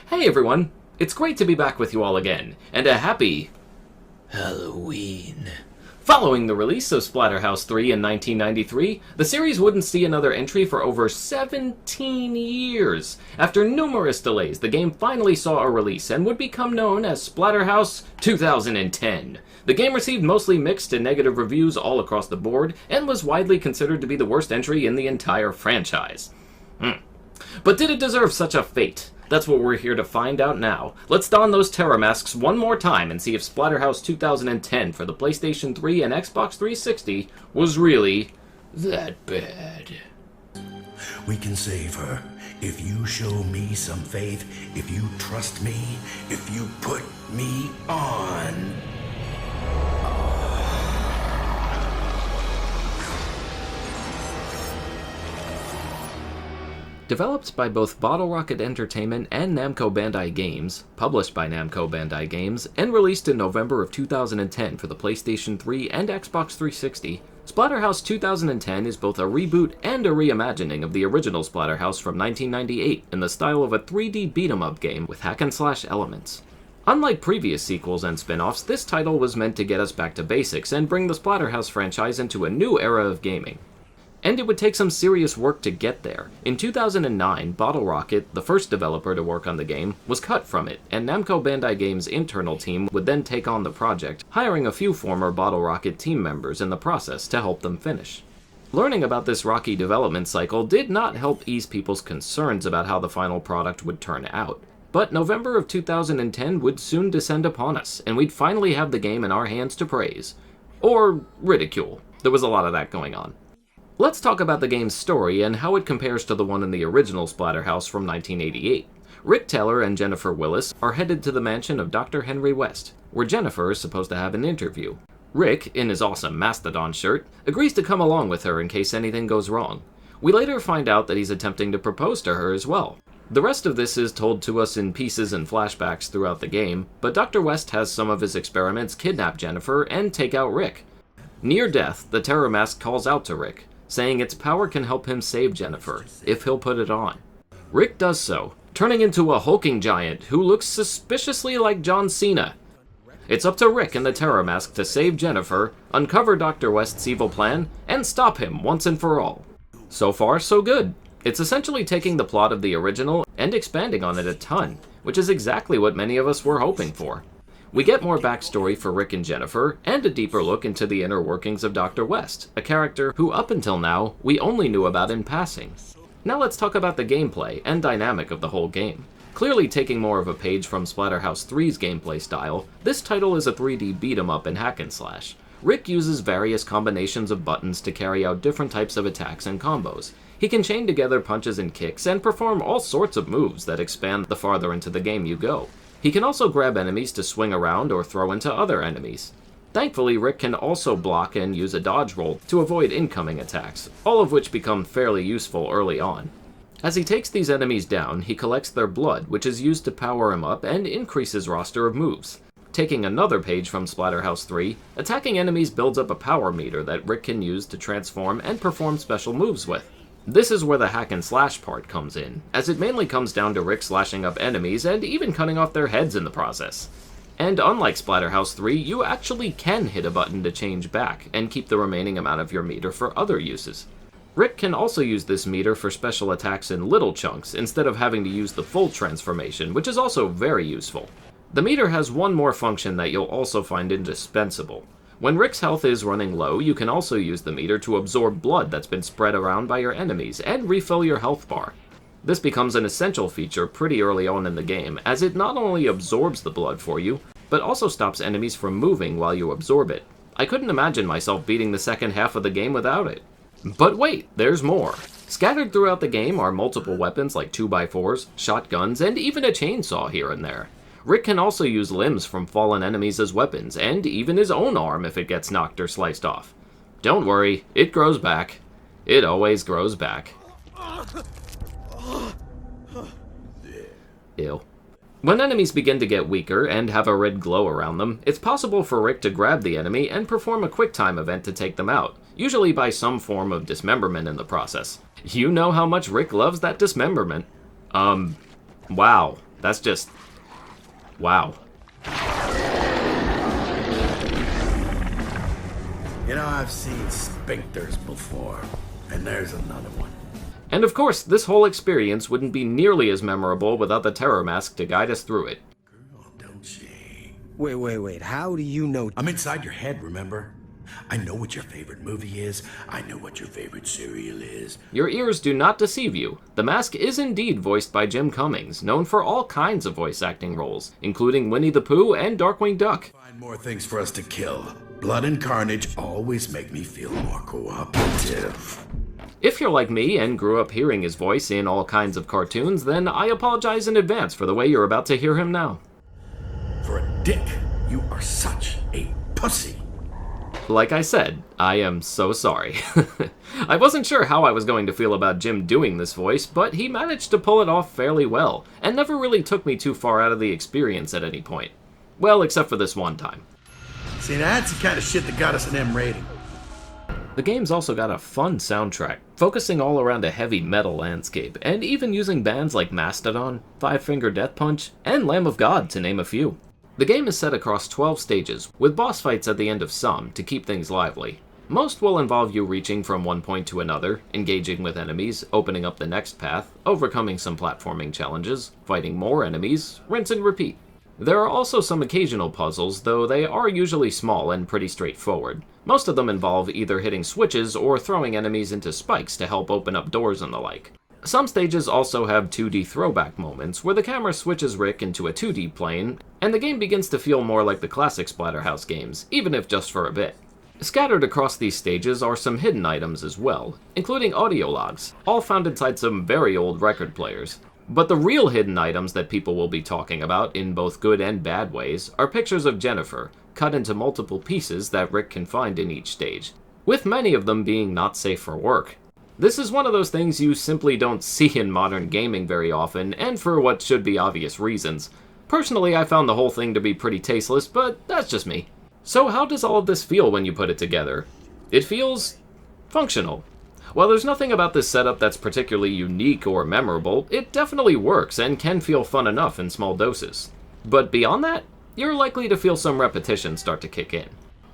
Hey everyone, it's great to be back with you all again, and a happy Halloween. Following the release of Splatterhouse 3 in 1993, the series wouldn't see another entry for over 17 years. After numerous delays, the game finally saw a release and would become known as Splatterhouse 2010. The game received mostly mixed and negative reviews all across the board, and was widely considered to be the worst entry in the entire franchise. But did it deserve such a fate? That's what we're here to find out now. Let's don those terror masks one more time and see if Splatterhouse 2010 for the PlayStation 3 and Xbox 360 was really that bad. We can save her if you show me some faith, if you trust me, if you put me on. Developed by both Bottle Rocket Entertainment and Namco Bandai Games, published by Namco Bandai Games, and released in November of 2010 for the PlayStation 3 and Xbox 360, Splatterhouse 2010 is both a reboot and a reimagining of the original Splatterhouse from 1998 in the style of a 3D beat-em-up game with hack-and-slash elements. Unlike previous sequels and spin-offs, this title was meant to get us back to basics and bring the Splatterhouse franchise into a new era of gaming. And it would take some serious work to get there. In 2009, Bottle Rocket, the first developer to work on the game, was cut from it, and Namco Bandai Games' internal team would then take on the project, hiring a few former Bottle Rocket team members in the process to help them finish. Learning about this rocky development cycle did not help ease people's concerns about how the final product would turn out. But November of 2010 would soon descend upon us, and we'd finally have the game in our hands to praise. Or ridicule. There was a lot of that going on. Let's talk about the game's story and how it compares to the one in the original Splatterhouse from 1988. Rick Taylor and Jennifer Willis are headed to the mansion of Dr. Henry West, where Jennifer is supposed to have an interview. Rick, in his awesome Mastodon shirt, agrees to come along with her in case anything goes wrong. We later find out that he's attempting to propose to her as well. The rest of this is told to us in pieces and flashbacks throughout the game, but Dr. West has some of his experiments kidnap Jennifer and take out Rick. Near death, the Terror Mask calls out to Rick, saying its power can help him save Jennifer, if he'll put it on. Rick does so, turning into a hulking giant who looks suspiciously like John Cena. It's up to Rick and the Terror Mask to save Jennifer, uncover Dr. West's evil plan, and stop him once and for all. So far, so good. It's essentially taking the plot of the original and expanding on it a ton, which is exactly what many of us were hoping for. We get more backstory for Rick and Jennifer, and a deeper look into the inner workings of Dr. West, a character who up until now, we only knew about in passing. Now let's talk about the gameplay and dynamic of the whole game. Clearly taking more of a page from Splatterhouse 3's gameplay style, this title is a 3D beat-em-up and hack-and-slash. Rick uses various combinations of buttons to carry out different types of attacks and combos. He can chain together punches and kicks and perform all sorts of moves that expand the farther into the game you go. He can also grab enemies to swing around or throw into other enemies. Thankfully, Rick can also block and use a dodge roll to avoid incoming attacks, all of which become fairly useful early on. As he takes these enemies down, he collects their blood, which is used to power him up and increase his roster of moves. Taking another page from Splatterhouse 3, attacking enemies builds up a power meter that Rick can use to transform and perform special moves with. This is where the hack and slash part comes in, as it mainly comes down to Rick slashing up enemies and even cutting off their heads in the process. And unlike Splatterhouse 3, you actually can hit a button to change back and keep the remaining amount of your meter for other uses. Rick can also use this meter for special attacks in little chunks instead of having to use the full transformation, which is also very useful. The meter has one more function that you'll also find indispensable. When Rick's health is running low, you can also use the meter to absorb blood that's been spread around by your enemies and refill your health bar. This becomes an essential feature pretty early on in the game, as it not only absorbs the blood for you, but also stops enemies from moving while you absorb it. I couldn't imagine myself beating the second half of the game without it. But wait, there's more. Scattered throughout the game are multiple weapons like 2x4s, shotguns, and even a chainsaw here and there. Rick can also use limbs from fallen enemies as weapons, and even his own arm if it gets knocked or sliced off. Don't worry, it grows back. It always grows back. Ew. When enemies begin to get weaker and have a red glow around them, it's possible for Rick to grab the enemy and perform a quick-time event to take them out, usually by some form of dismemberment in the process. You know how much Rick loves that dismemberment. Wow. That's just... wow. You know, I've seen sphincters before, and there's another one. And of course, this whole experience wouldn't be nearly as memorable without the terror mask to guide us through it. Girl, don't she? Wait, how do you know? I'm inside your head, remember? I know what your favorite movie is. I know what your favorite cereal is. Your ears do not deceive you. The mask is indeed voiced by Jim Cummings, known for all kinds of voice acting roles, including Winnie the Pooh and Darkwing Duck. Find more things for us to kill. Blood and carnage always make me feel more cooperative. If you're like me and grew up hearing his voice in all kinds of cartoons, then I apologize in advance for the way you're about to hear him now. For a dick, you are such a pussy. Like I said, I am so sorry. I wasn't sure how I was going to feel about Jim doing this voice, but he managed to pull it off fairly well, and never really took me too far out of the experience at any point. Well, except for this one time. See, that's the kind of shit that got us an M rating. The game's also got a fun soundtrack, focusing all around a heavy metal landscape, and even using bands like Mastodon, Five Finger Death Punch, and Lamb of God, to name a few. The game is set across 12 stages, with boss fights at the end of some to keep things lively. Most will involve you reaching from one point to another, engaging with enemies, opening up the next path, overcoming some platforming challenges, fighting more enemies, rinse and repeat. There are also some occasional puzzles, though they are usually small and pretty straightforward. Most of them involve either hitting switches or throwing enemies into spikes to help open up doors and the like. Some stages also have 2D throwback moments, where the camera switches Rick into a 2D plane, and the game begins to feel more like the classic Splatterhouse games, even if just for a bit. Scattered across these stages are some hidden items as well, including audio logs, all found inside some very old record players. But the real hidden items that people will be talking about, in both good and bad ways, are pictures of Jennifer, cut into multiple pieces that Rick can find in each stage, with many of them being not safe for work. This is one of those things you simply don't see in modern gaming very often, and for what should be obvious reasons. Personally, I found the whole thing to be pretty tasteless, but that's just me. So how does all of this feel when you put it together? It feels functional. While there's nothing about this setup that's particularly unique or memorable, it definitely works and can feel fun enough in small doses. But beyond that, you're likely to feel some repetition start to kick in.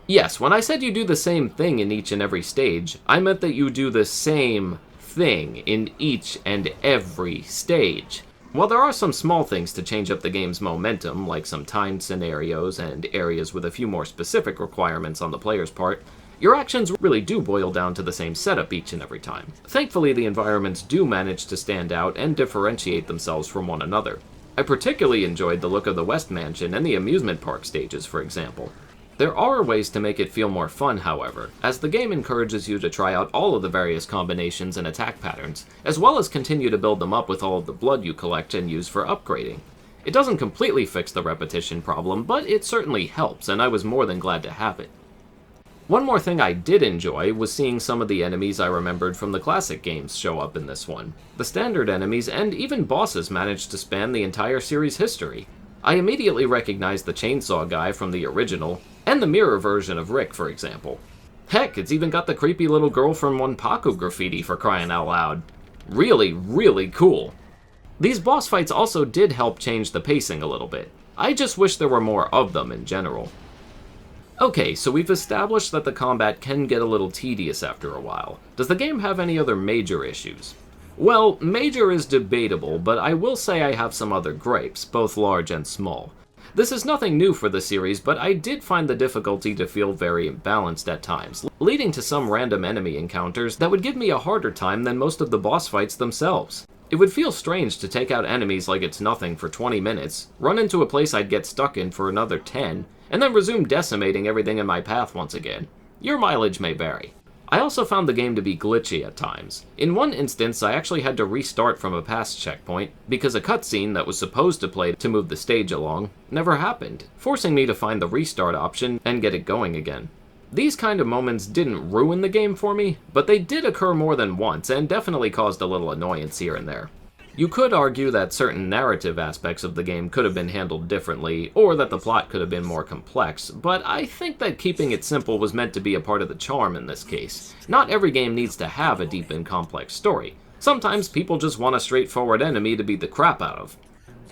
Yes, when I said you do the same thing in each and every stage, I meant that you do the same thing in each and every stage. While there are some small things to change up the game's momentum, like some timed scenarios and areas with a few more specific requirements on the player's part, your actions really do boil down to the same setup each and every time. Thankfully, the environments do manage to stand out and differentiate themselves from one another. I particularly enjoyed the look of the West Mansion and the amusement park stages, for example. There are ways to make it feel more fun, however, as the game encourages you to try out all of the various combinations and attack patterns, as well as continue to build them up with all of the blood you collect and use for upgrading. It doesn't completely fix the repetition problem, but it certainly helps, and I was more than glad to have it. One more thing I did enjoy was seeing some of the enemies I remembered from the classic games show up in this one. The standard enemies and even bosses managed to span the entire series' history. I immediately recognized the chainsaw guy from the original, and the mirror version of Rick, for example. Heck, it's even got the creepy little girl from Wanpaku graffiti, for crying out loud. Really, really cool. These boss fights also did help change the pacing a little bit. I just wish there were more of them in general. Okay, so we've established that the combat can get a little tedious after a while. Does the game have any other major issues? Well, major is debatable, but I will say I have some other gripes, both large and small. This is nothing new for the series, but I did find the difficulty to feel very imbalanced at times, leading to some random enemy encounters that would give me a harder time than most of the boss fights themselves. It would feel strange to take out enemies like it's nothing for 20 minutes, run into a place I'd get stuck in for another 10, and then resume decimating everything in my path once again. Your mileage may vary. I also found the game to be glitchy at times. In one instance, I actually had to restart from a past checkpoint because a cutscene that was supposed to play to move the stage along never happened, forcing me to find the restart option and get it going again. These kind of moments didn't ruin the game for me, but they did occur more than once and definitely caused a little annoyance here and there. You could argue that certain narrative aspects of the game could have been handled differently, or that the plot could have been more complex, but I think that keeping it simple was meant to be a part of the charm in this case. Not every game needs to have a deep and complex story. Sometimes people just want a straightforward enemy to beat the crap out of.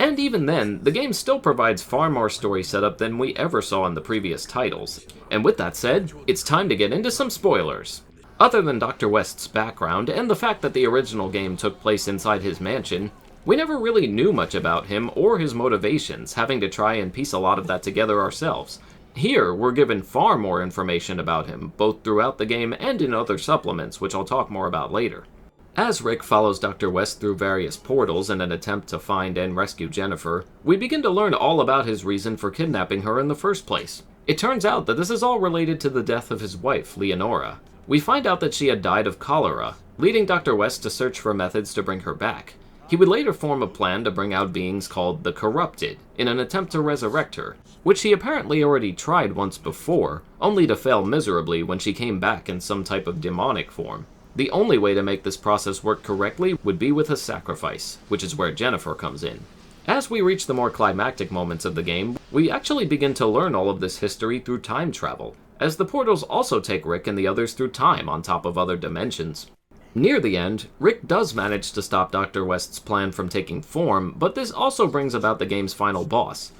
And even then, the game still provides far more story setup than we ever saw in the previous titles. And with that said, it's time to get into some spoilers. Other than Dr. West's background, and the fact that the original game took place inside his mansion, we never really knew much about him or his motivations, having to try and piece a lot of that together ourselves. Here, we're given far more information about him, both throughout the game and in other supplements, which I'll talk more about later. As Rick follows Dr. West through various portals in an attempt to find and rescue Jennifer, we begin to learn all about his reason for kidnapping her in the first place. It turns out that this is all related to the death of his wife, Leonora. We find out that she had died of cholera, leading Dr. West to search for methods to bring her back. He would later form a plan to bring out beings called the Corrupted, in an attempt to resurrect her, which he apparently already tried once before, only to fail miserably when she came back in some type of demonic form. The only way to make this process work correctly would be with a sacrifice, which is where Jennifer comes in. As we reach the more climactic moments of the game, we actually begin to learn all of this history through time travel, as the portals also take Rick and the others through time on top of other dimensions. Near the end, Rick does manage to stop Dr. West's plan from taking form, but this also brings about the game's final boss,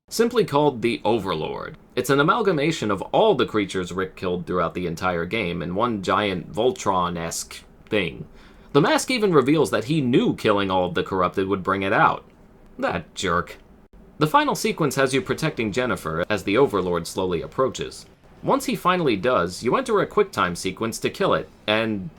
simply called the Overlord. It's an amalgamation of all the creatures Rick killed throughout the entire game in one giant Voltron-esque thing. The mask even reveals that he knew killing all of the Corrupted would bring it out. That jerk. The final sequence has you protecting Jennifer as the Overlord slowly approaches. Once he finally does, you enter a QuickTime sequence to kill it, and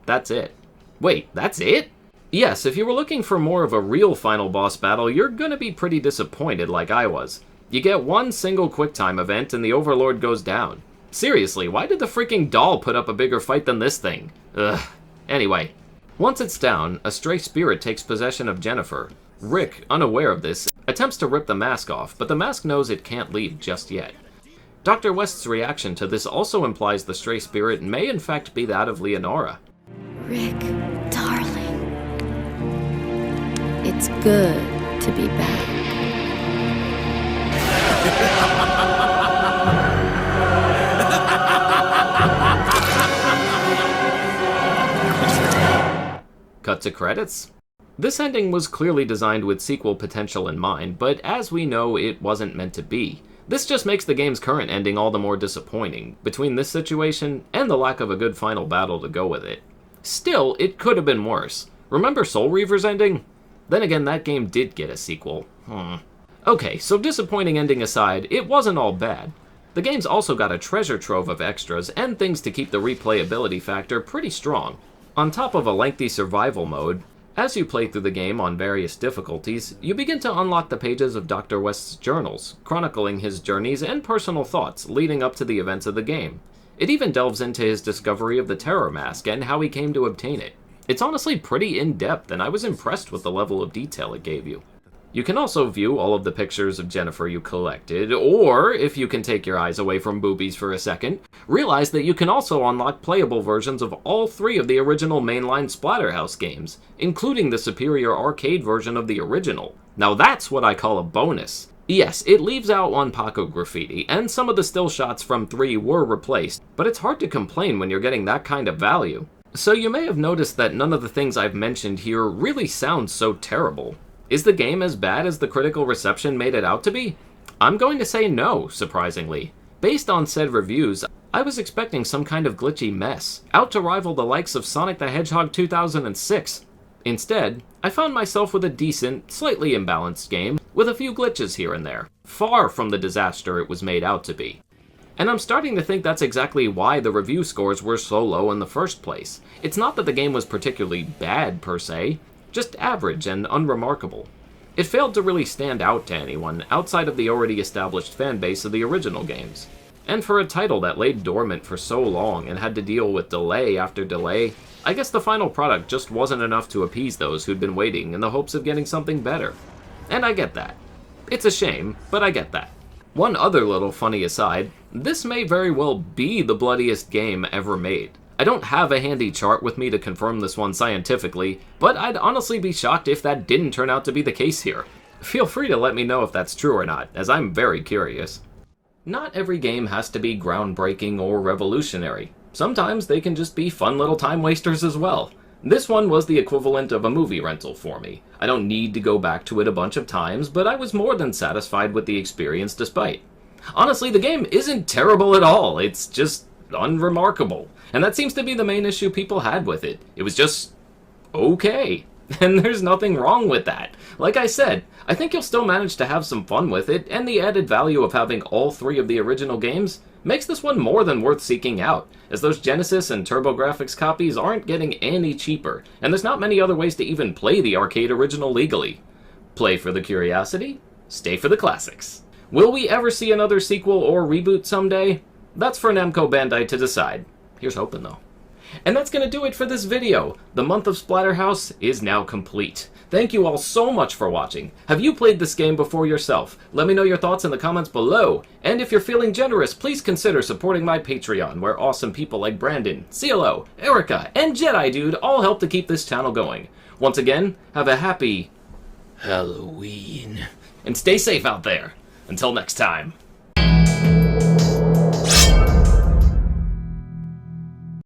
that's it. Wait, that's it? Yes, if you were looking for more of a real final boss battle, you're gonna be pretty disappointed like I was. You get one single QuickTime event and the Overlord goes down. Seriously, why did the freaking doll put up a bigger fight than this thing? Ugh. Anyway, once it's down, a stray spirit takes possession of Jennifer. Rick, unaware of this, attempts to rip the mask off, but the mask knows it can't leave just yet. Dr. West's reaction to this also implies the stray spirit may in fact be that of Leonora. Rick, darling. It's good to be back. Cut to credits? This ending was clearly designed with sequel potential in mind, but as we know, it wasn't meant to be. This just makes the game's current ending all the more disappointing, between this situation and the lack of a good final battle to go with it. Still, it could have been worse. Remember Soul Reaver's ending? Then again, that game did get a sequel. Okay, so disappointing ending aside, it wasn't all bad. The game's also got a treasure trove of extras and things to keep the replayability factor pretty strong. On top of a lengthy survival mode, as you play through the game on various difficulties, you begin to unlock the pages of Dr. West's journals, chronicling his journeys and personal thoughts leading up to the events of the game. It even delves into his discovery of the Terror Mask and how he came to obtain it. It's honestly pretty in-depth, and I was impressed with the level of detail it gave you. You can also view all of the pictures of Jennifer you collected, or, if you can take your eyes away from boobies for a second, realize that you can also unlock playable versions of all 3 of the original mainline Splatterhouse games, including the superior arcade version of the original. Now that's what I call a bonus. Yes, it leaves out one Paco graffiti, and some of the still shots from 3 were replaced, but it's hard to complain when you're getting that kind of value. So you may have noticed that none of the things I've mentioned here really sound so terrible. Is the game as bad as the critical reception made it out to be? I'm going to say no, surprisingly. Based on said reviews, I was expecting some kind of glitchy mess, out to rival the likes of Sonic the Hedgehog 2006. Instead, I found myself with a decent, slightly imbalanced game, with a few glitches here and there, far from the disaster it was made out to be. And I'm starting to think that's exactly why the review scores were so low in the first place. It's not that the game was particularly bad per se, just average and unremarkable. It failed to really stand out to anyone outside of the already established fanbase of the original games. And for a title that laid dormant for so long and had to deal with delay after delay, I guess the final product just wasn't enough to appease those who'd been waiting in the hopes of getting something better. And I get that. It's a shame, but I get that. One other little funny aside, this may very well be the bloodiest game ever made. I don't have a handy chart with me to confirm this one scientifically, but I'd honestly be shocked if that didn't turn out to be the case here. Feel free to let me know if that's true or not, as I'm very curious. Not every game has to be groundbreaking or revolutionary. Sometimes they can just be fun little time wasters as well. This one was the equivalent of a movie rental for me. I don't need to go back to it a bunch of times, but I was more than satisfied with the experience despite. Honestly, the game isn't terrible at all, it's just unremarkable. And that seems to be the main issue people had with it. It was just okay. And there's nothing wrong with that. Like I said, I think you'll still manage to have some fun with it, and the added value of having all 3 of the original games makes this one more than worth seeking out, as those Genesis and TurboGrafx copies aren't getting any cheaper, and there's not many other ways to even play the arcade original legally. Play for the curiosity, stay for the classics. Will we ever see another sequel or reboot someday? That's for Namco Bandai to decide. Here's hoping though. And that's going to do it for this video. The month of Splatterhouse is now complete. Thank you all so much for watching. Have you played this game before yourself? Let me know your thoughts in the comments below. And if you're feeling generous, please consider supporting my Patreon, where awesome people like Brandon, CLO, Erica, and Jedi Dude all help to keep this channel going. Once again, have a happy Halloween. And stay safe out there. Until next time.